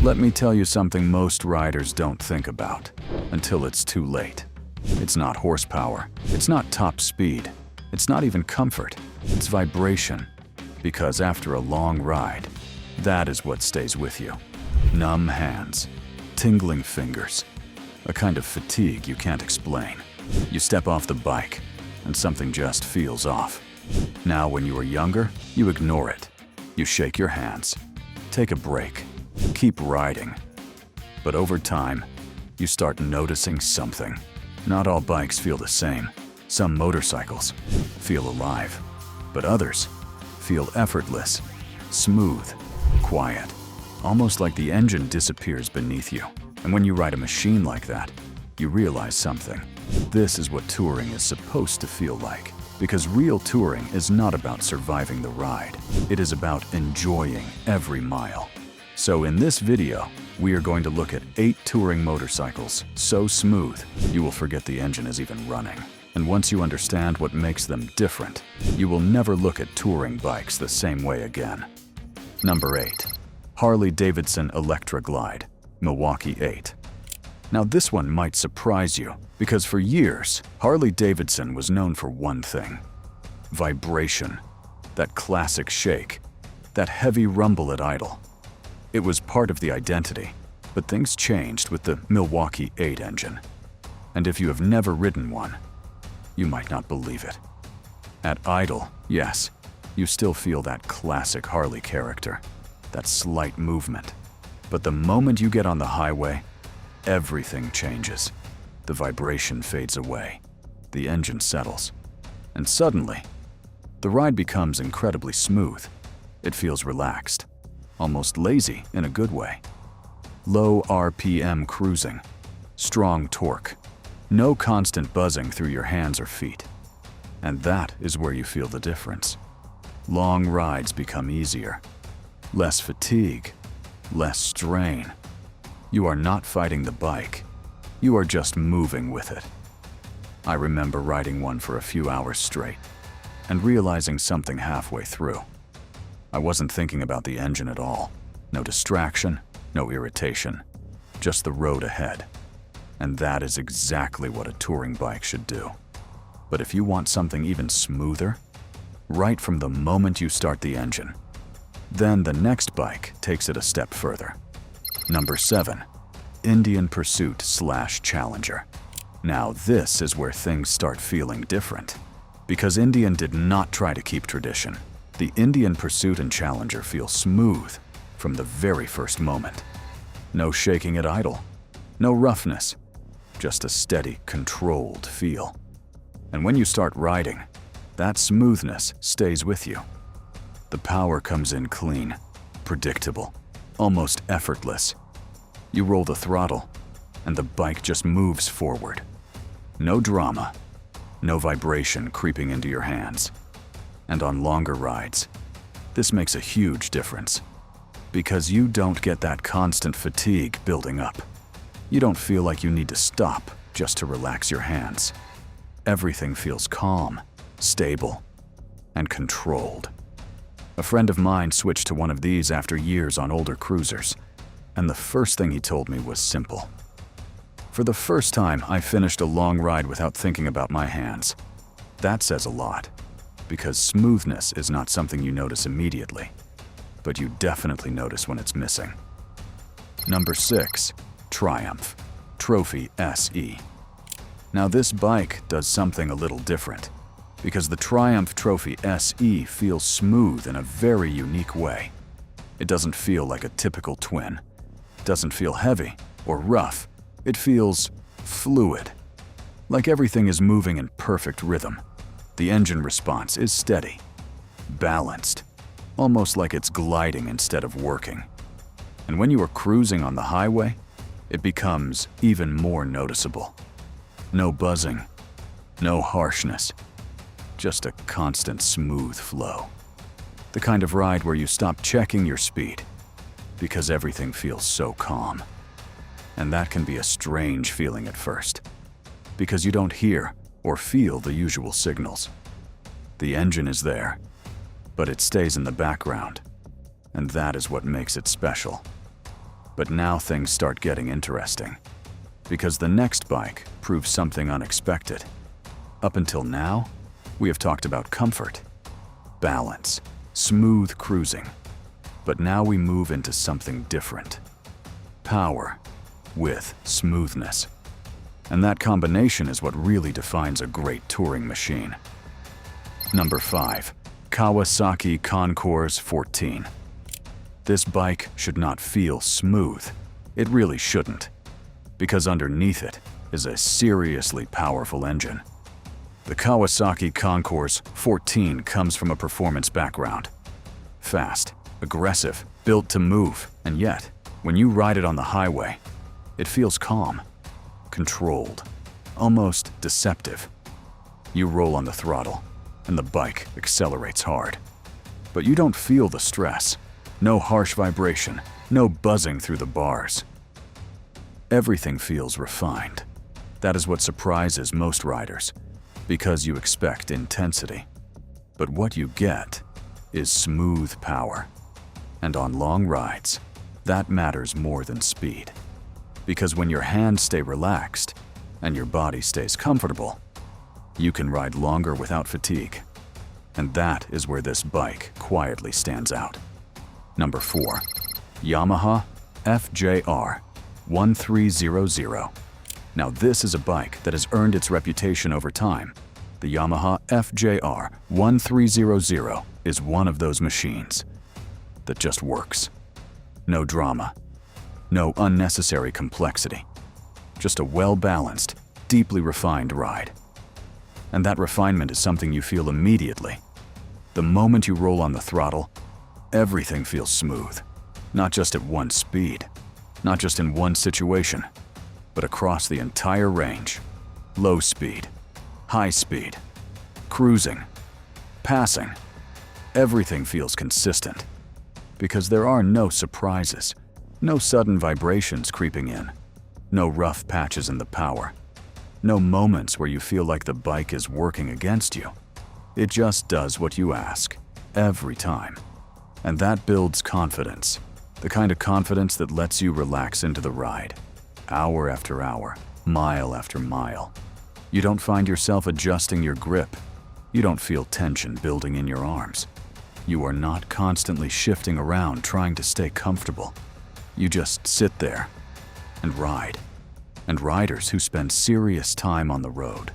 Let me tell you something most riders don't think about until it's too late. It's not horsepower, it's not top speed, it's not even comfort, it's vibration. Because after a long ride, that is what stays with you. Numb hands, tingling fingers, a kind of fatigue you can't explain. You step off the bike, and something just feels off. Now, when you were younger, you ignore it. You shake your hands, take a break, keep riding. But over time, you start noticing something. Not all bikes feel the same. Some motorcycles feel alive, but others feel effortless, smooth, quiet, almost like the engine disappears beneath you. And when you ride a machine like that, you realize something. This is what touring is supposed to feel like. Because real touring is not about surviving the ride. It is about enjoying every mile. So in this video, we are going to look at 8 touring motorcycles so smooth, you will forget the engine is even running. And once you understand what makes them different, you will never look at touring bikes the same way again. Number 8. Harley-Davidson Electra Glide, Milwaukee 8. Now this one might surprise you, because for years, Harley-Davidson was known for one thing: vibration. That classic shake, that heavy rumble at idle. It was part of the identity, but things changed with the Milwaukee 8 engine. And if you have never ridden one, you might not believe it. At idle, yes, you still feel that classic Harley character, that slight movement. But the moment you get on the highway, everything changes. The vibration fades away, the engine settles, and suddenly, the ride becomes incredibly smooth. It feels relaxed, almost lazy in a good way. Low RPM cruising, strong torque, no constant buzzing through your hands or feet. And that is where you feel the difference. Long rides become easier, less fatigue, less strain. You are not fighting the bike, you are just moving with it. I remember riding one for a few hours straight and realizing something halfway through. I wasn't thinking about the engine at all. No distraction, no irritation, just the road ahead. And that is exactly what a touring bike should do. But if you want something even smoother, right from the moment you start the engine, then the next bike takes it a step further. Number 7. Indian Pursuit / Challenger. Now this is where things start feeling different. Because Indian did not try to keep tradition. The Indian Pursuit and Challenger feel smooth from the very first moment. No shaking at idle, no roughness, just a steady, controlled feel. And when you start riding, that smoothness stays with you. The power comes in clean, predictable, almost effortless. You roll the throttle, and the bike just moves forward. No drama, no vibration creeping into your hands. And on longer rides, this makes a huge difference. Because you don't get that constant fatigue building up. You don't feel like you need to stop just to relax your hands. Everything feels calm, stable, and controlled. A friend of mine switched to one of these after years on older cruisers, and the first thing he told me was simple. For the first time, I finished a long ride without thinking about my hands. That says a lot, because smoothness is not something you notice immediately, but you definitely notice when it's missing. Number 6. Triumph Trophy SE. Now this bike does something a little different, because the Triumph Trophy SE feels smooth in a very unique way. It doesn't feel like a typical twin. It doesn't feel heavy or rough. It feels fluid, like everything is moving in perfect rhythm. The engine response is steady, balanced, almost like it's gliding instead of working. And when you are cruising on the highway, it becomes even more noticeable. No buzzing, no harshness, just a constant smooth flow. The kind of ride where you stop checking your speed because everything feels so calm. And that can be a strange feeling at first, because you don't hear or feel the usual signals. The engine is there, but it stays in the background, and that is what makes it special. But now things start getting interesting, because the next bike proves something unexpected. Up until now, we have talked about comfort, balance, smooth cruising. But now we move into something different. Power with smoothness. And that combination is what really defines a great touring machine. Number 5. Kawasaki Concours 14. This bike should not feel smooth. It really shouldn't, because underneath it is a seriously powerful engine. The Kawasaki Concours 14 comes from a performance background. Fast, aggressive, built to move, and yet, when you ride it on the highway, it feels calm, controlled, almost deceptive. You roll on the throttle, and the bike accelerates hard. But you don't feel the stress. No harsh vibration, no buzzing through the bars. Everything feels refined. That is what surprises most riders, because you expect intensity. But what you get is smooth power. And on long rides, that matters more than speed. Because when your hands stay relaxed and your body stays comfortable, you can ride longer without fatigue. And that is where this bike quietly stands out. Number 4. Yamaha FJR1300. Now this is a bike that has earned its reputation over time. The Yamaha FJR1300 is one of those machines that just works. No drama, no unnecessary complexity, just a well-balanced, deeply refined ride. And that refinement is something you feel immediately. The moment you roll on the throttle, everything feels smooth, not just at one speed, not just in one situation, but across the entire range. Low speed, high speed, cruising, passing, everything feels consistent, because there are no surprises, no sudden vibrations creeping in, no rough patches in the power, no moments where you feel like the bike is working against you. It just does what you ask, every time. And that builds confidence, the kind of confidence that lets you relax into the ride, hour after hour, mile after mile. You don't find yourself adjusting your grip. You don't feel tension building in your arms. You are not constantly shifting around trying to stay comfortable. You just sit there and ride. And riders who spend serious time on the road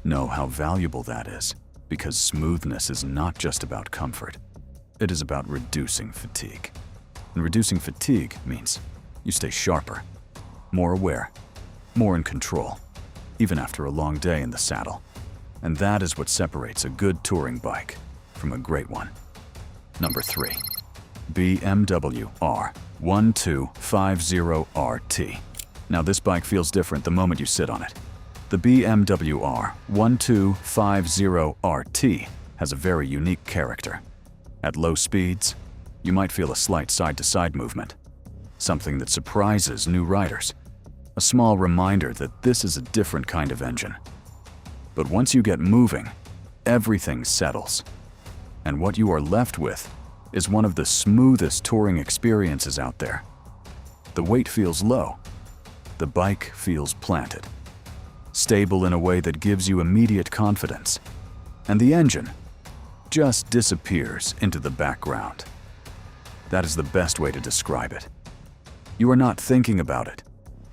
know how valuable that is, because smoothness is not just about comfort. It is about reducing fatigue. And reducing fatigue means you stay sharper, more aware, more in control, even after a long day in the saddle. And that is what separates a good touring bike from a great one. Number 3. BMW R1250RT. Now this bike feels different the moment you sit on it. The BMW R1250RT has a very unique character. At low speeds, you might feel a slight side-to-side movement, something that surprises new riders, a small reminder that this is a different kind of engine. But once you get moving, everything settles, and what you are left with is one of the smoothest touring experiences out there. The weight feels low, the bike feels planted, stable in a way that gives you immediate confidence, and the engine just disappears into the background. That is the best way to describe it. You are not thinking about it.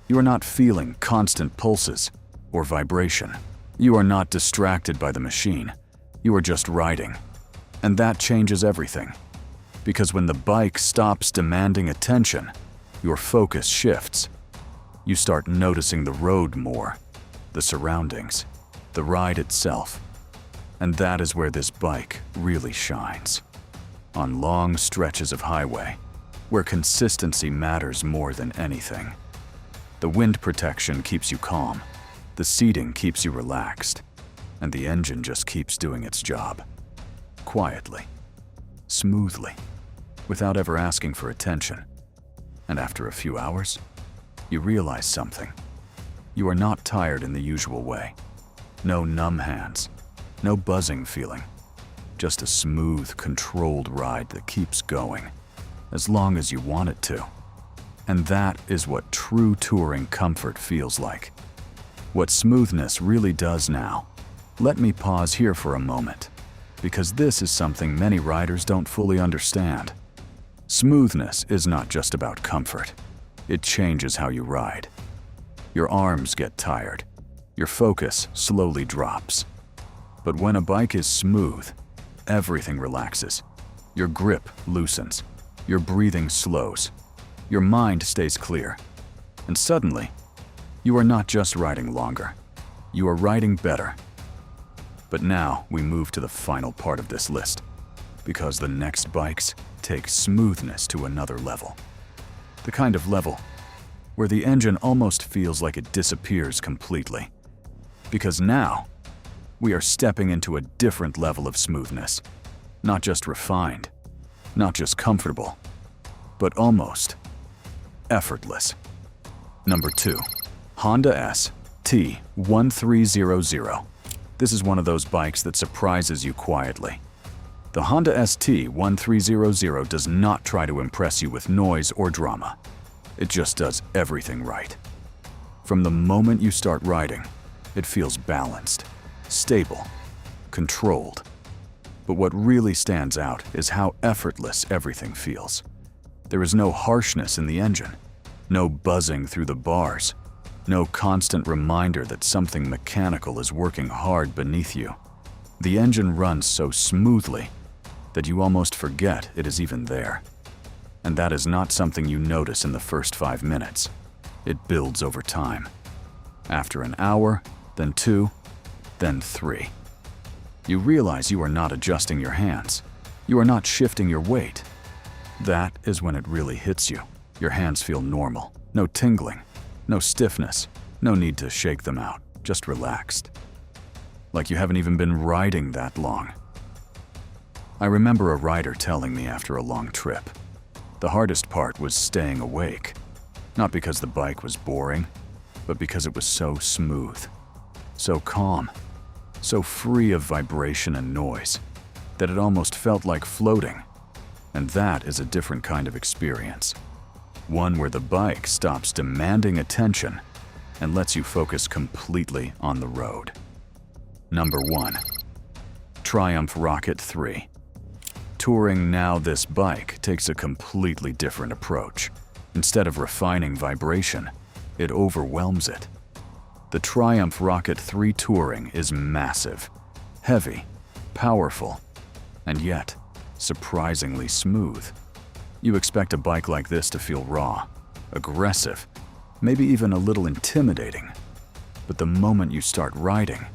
You are not feeling constant pulses or vibration. You are not distracted by the machine. You are just riding. And that changes everything. Because when the bike stops demanding attention, your focus shifts. You start noticing the road more, the surroundings, the ride itself. And that is where this bike really shines. On long stretches of highway, where consistency matters more than anything. The wind protection keeps you calm, the seating keeps you relaxed, and the engine just keeps doing its job. Quietly, smoothly, without ever asking for attention. And after a few hours, you realize something. You are not tired in the usual way. No numb hands, no buzzing feeling. Just a smooth, controlled ride that keeps going, as long as you want it to. And that is what true touring comfort feels like. What smoothness really does now. Let me pause here for a moment, because this is something many riders don't fully understand. Smoothness is not just about comfort. It changes how you ride. Your arms get tired. Your focus slowly drops. But when a bike is smooth, everything relaxes. Your grip loosens. Your breathing slows. Your mind stays clear. And suddenly, you are not just riding longer. You are riding better. But now we move to the final part of this list, because the next bikes take smoothness to another level. The kind of level where the engine almost feels like it disappears completely. Because now, we are stepping into a different level of smoothness. Not just refined, not just comfortable, but almost effortless. Number 2. Honda ST1300. This is one of those bikes that surprises you quietly. The Honda ST1300 does not try to impress you with noise or drama. It just does everything right. From the moment you start riding, it feels balanced, stable, controlled. But what really stands out is how effortless everything feels. There is no harshness in the engine, no buzzing through the bars, no constant reminder that something mechanical is working hard beneath you. The engine runs so smoothly that you almost forget it is even there. And that is not something you notice in the first 5 minutes. It builds over time. After an hour, then 2, then 3. You realize you are not adjusting your hands. You are not shifting your weight. That is when it really hits you. Your hands feel normal. No tingling, no stiffness, no need to shake them out. Just relaxed. Like you haven't even been riding that long. I remember a rider telling me after a long trip, the hardest part was staying awake. Not because the bike was boring, but because it was so smooth, so calm, so free of vibration and noise, that it almost felt like floating. And that is a different kind of experience. One where the bike stops demanding attention and lets you focus completely on the road. Number 1. Triumph Rocket 3. Touring now, this bike takes a completely different approach. Instead of refining vibration, it overwhelms it. The Triumph Rocket 3 Touring is massive, heavy, powerful, and yet surprisingly smooth. You expect a bike like this to feel raw, aggressive, maybe even a little intimidating. But the moment you start riding,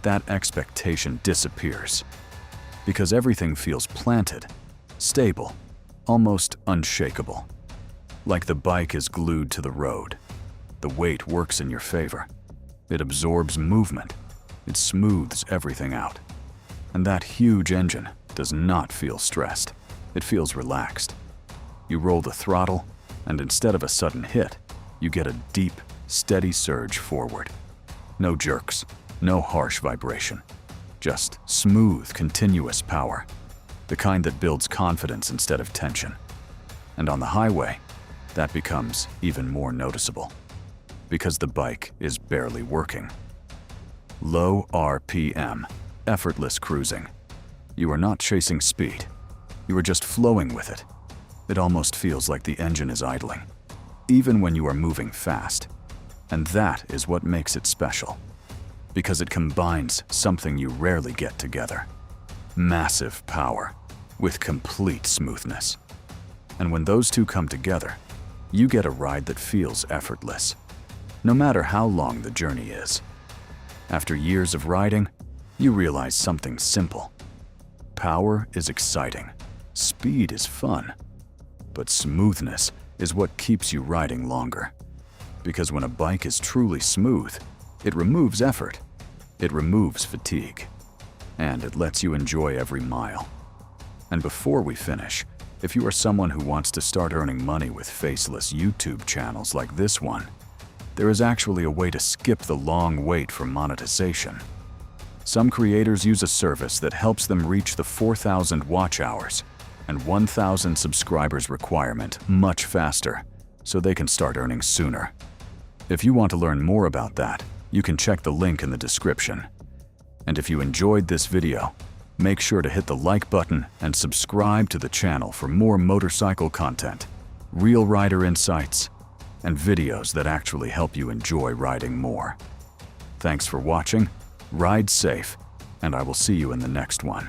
that expectation disappears. Because everything feels planted, stable, almost unshakable. Like the bike is glued to the road. The weight works in your favor. It absorbs movement. It smooths everything out. And that huge engine does not feel stressed. It feels relaxed. You roll the throttle, and instead of a sudden hit, you get a deep, steady surge forward. No jerks, no harsh vibration. Just smooth, continuous power. The kind that builds confidence instead of tension. And on the highway, that becomes even more noticeable. Because the bike is barely working. Low RPM, effortless cruising. You are not chasing speed. You are just flowing with it. It almost feels like the engine is idling, even when you are moving fast. And that is what makes it special. Because it combines something you rarely get together. Massive power with complete smoothness. And when those two come together, you get a ride that feels effortless, no matter how long the journey is. After years of riding, you realize something simple. Power is exciting, speed is fun, but smoothness is what keeps you riding longer. Because when a bike is truly smooth, it removes effort, it removes fatigue, and it lets you enjoy every mile. And before we finish, if you are someone who wants to start earning money with faceless YouTube channels like this one, there is actually a way to skip the long wait for monetization. Some creators use a service that helps them reach the 4,000 watch hours and 1,000 subscribers requirement much faster, so they can start earning sooner. If you want to learn more about that, you can check the link in the description. And if you enjoyed this video, make sure to hit the like button and subscribe to the channel for more motorcycle content, real rider insights, and videos that actually help you enjoy riding more. Thanks for watching, ride safe, and I will see you in the next one.